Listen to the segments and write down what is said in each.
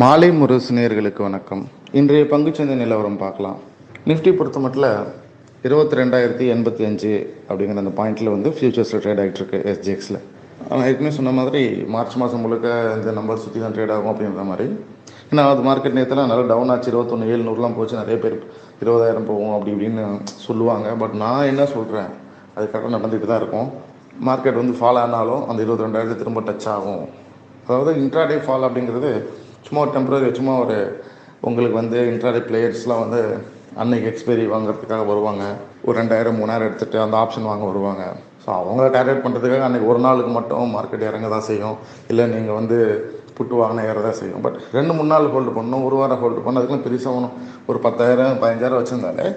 மாலை முரசு நேயர்களுக்கு வணக்கம். இன்றைய பங்குச்சந்தை நிலவரம் பார்க்கலாம். நிஃப்டி பொறுத்த மட்டும் 22,085 அப்படிங்கிற அந்த பாயிண்டில் வந்து ஃபியூச்சர்ஸில் ட்ரேட் ஆகிட்டு இருக்கு எஸ்ஜிஎக்ஸில். ஆனால் ஏற்கனவே சொன்ன மாதிரி மார்ச் மாதம் முழுக்க இந்த நம்பர் சுற்றி தான் ட்ரேட் ஆகும் அப்படின்ற மாதிரி. ஏன்னா அது மார்க்கெட் நேரத்தில் நல்லா டவுன் ஆச்சு, 21,700 போச்சு. நிறைய பேர் 20,000 போகும் அப்படி இப்படின்னு சொல்லுவாங்க. பட் நான் என்ன சொல்கிறேன், அது கரெக்டாக நடந்துகிட்டு தான் இருக்கும். மார்க்கெட் வந்து ஃபால் ஆனாலும் அந்த 22,000 திரும்ப டச் ஆகும். அதாவது இன்ட்ராடே ஃபால் அப்படிங்கிறது சும்மா ஒரு டெம்பரரி, சும்மா ஒரு உங்களுக்கு வந்து இன்ட்ராடே பிளேயர்ஸ்லாம் வந்து அன்னைக்கு எக்ஸ்பைரி வாங்குறதுக்காக வருவாங்க. ஒரு 2,000 3,000 எடுத்துகிட்டு அந்த ஆப்ஷன் வாங்க வருவாங்க. ஸோ அவங்கள டார்கெட் பண்ணுறதுக்காக அன்றைக்கி ஒரு நாளுக்கு மட்டும் மார்க்கெட் இறங்க தான் செய்யும். இல்லை நீங்கள் வந்து புட்டு வாங்கினா ஏற தான் செய்யும். பட் 2-3 நாள் ஹோல்டு பண்ணணும், ஒரு வாரம் ஹோல்டு பண்ணணும். அதுக்குலாம் பெருசாக ஒன்றும் ஒரு 10,000 15,000 வச்சுருந்தாலே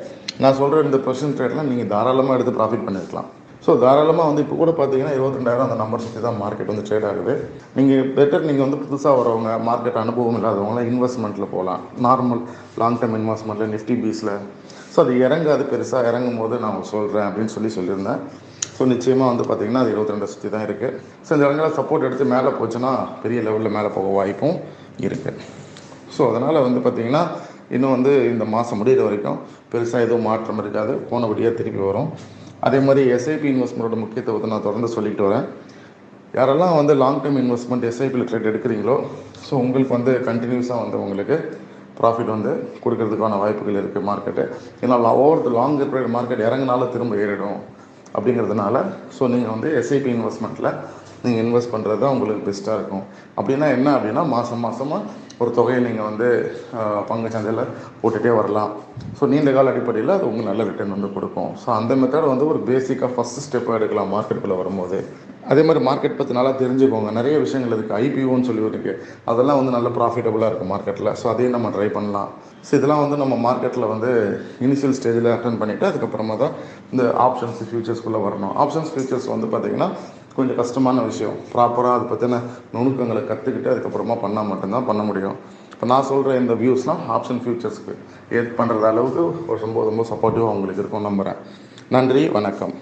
நான் சொல்கிற இந்த பெர்சன்ட் ரேட்லாம் நீங்கள் தாராளமாக எடுத்து ப்ராஃபிட் பண்ணியிருக்கலாம். ஸோ தாராளமாக வந்து இப்போ கூட பார்த்தீங்கன்னா 22,000 அந்த நம்பர் சுற்றி தான் மார்க்கெட் வந்து ட்ரேட் ஆகுது. நீங்கள் வந்து புதுசாக வரவங்க, மார்க்கெட் அனுபவம் இல்லாதவங்களாம் இன்வெஸ்ட்மெண்ட்டில் போகலாம். நார்மல் லாங் டேர்ம் இன்வெஸ்ட்மெண்ட்டில் நிஃப்டி பீஸில். ஸோ அது இறங்காது, பெருசாக இறங்கும் போது நான் சொல்கிறேன் அப்படின்னு சொல்லியிருந்தேன். ஸோ நிச்சயமாக வந்து பார்த்திங்கன்னா அது 22 சுற்றி தான் இருக்குது. ஸோ இந்த இடங்களில் சப்போர்ட் எடுத்து மேலே போச்சுன்னா பெரிய லெவலில் மேலே போக வாய்ப்பும் இருக்குது. ஸோ அதனால் வந்து பார்த்திங்கன்னா இன்னும் வந்து இந்த மாதம் முடிகிற வரைக்கும் பெருசாக எதுவும் மாற்றம் இருக்காது, போனபடியாக திருப்பி வரும். அதே மாதிரி எஸ்ஐபி இன்வெஸ்ட்மெண்ட்டோட முக்கியத்துவத்தை நான் தொடர்ந்து சொல்லிட்டு வரேன். யாரெல்லாம் வந்து லாங் டேர்ம் இன்வெஸ்ட்மெண்ட் எஸ்ஐபியில் ட்ரேட் எடுக்கிறீங்களோ, ஸோ உங்களுக்கு வந்து கண்டினியூஸாக வந்து உங்களுக்கு ப்ராஃபிட் வந்து கொடுக்கறதுக்கான வாய்ப்புகள் இருக்குது மார்க்கெட்டு. ஏன்னா over the long period market இறங்கினாலும் திரும்ப ஏறிடும் அப்படிங்கிறதுனால. ஸோ நீங்கள் வந்து எஸ்ஐபி இன்வெஸ்ட்மெண்ட்டில் நீங்கள் இன்வெஸ்ட் பண்ணுறது தான் உங்களுக்கு பெஸ்ட்டாக இருக்கும். அப்படின்னா என்ன அப்படின்னா மாதமாக ஒரு தொகையை நீங்கள் வந்து பங்கு சந்தையில் போட்டுகிட்டே வரலாம். ஸோ நீண்ட கால அடிப்படையில் அது உங்களுக்கு நல்ல ரிட்டர்ன் வந்து கொடுக்கும். ஸோ அந்த மெத்தட் வந்து ஒரு பேசிக்காக ஃபஸ்ட்டு ஸ்டெப்பாக எடுக்கலாம் மார்க்கெட்டுக்குள்ளே வரும்போது. அதே மாதிரி மார்க்கெட் பற்றி நல்லா தெரிஞ்சுக்கோங்க. நிறைய விஷயங்கள் இருக்குது, ஐபிஓன்னு சொல்லி இருக்குது. அதெல்லாம் வந்து நல்ல ப்ராஃபிட்டபுளாக இருக்குது மார்க்கெட்டில். ஸோ அதையும் நம்ம ட்ரை பண்ணலாம். ஸோ இதெல்லாம் வந்து நம்ம மார்க்கெட்டில் வந்து இனிஷியல் ஸ்டேஜில் அட்டன் பண்ணிவிட்டு அதுக்கப்புறமா தான் இந்த ஆப்ஷன்ஸ் ஃபியூச்சர்ஸ்குள்ளே வரணும். ஆப்ஷன்ஸ் ஃபியூச்சர்ஸ் வந்து பார்த்திங்கன்னா கொஞ்சம் கஷ்டமான விஷயம். ப்ராப்பராக அதை பற்றின நுணுக்கங்களை கற்றுக்கிட்டு அதுக்கப்புறமா பண்ணால் மட்டும்தான் பண்ண முடியும். இப்போ நான் சொல்கிற இந்த வியூஸ்லாம் ஆப்ஷன் ஃபியூச்சர்ஸ்க்கு பண்ணுறது அளவுக்கு ரொம்ப ரொம்ப சப்போர்ட்டிவாக உங்களுக்கு இருக்கும் நம்புகிறேன். நன்றி, வணக்கம்.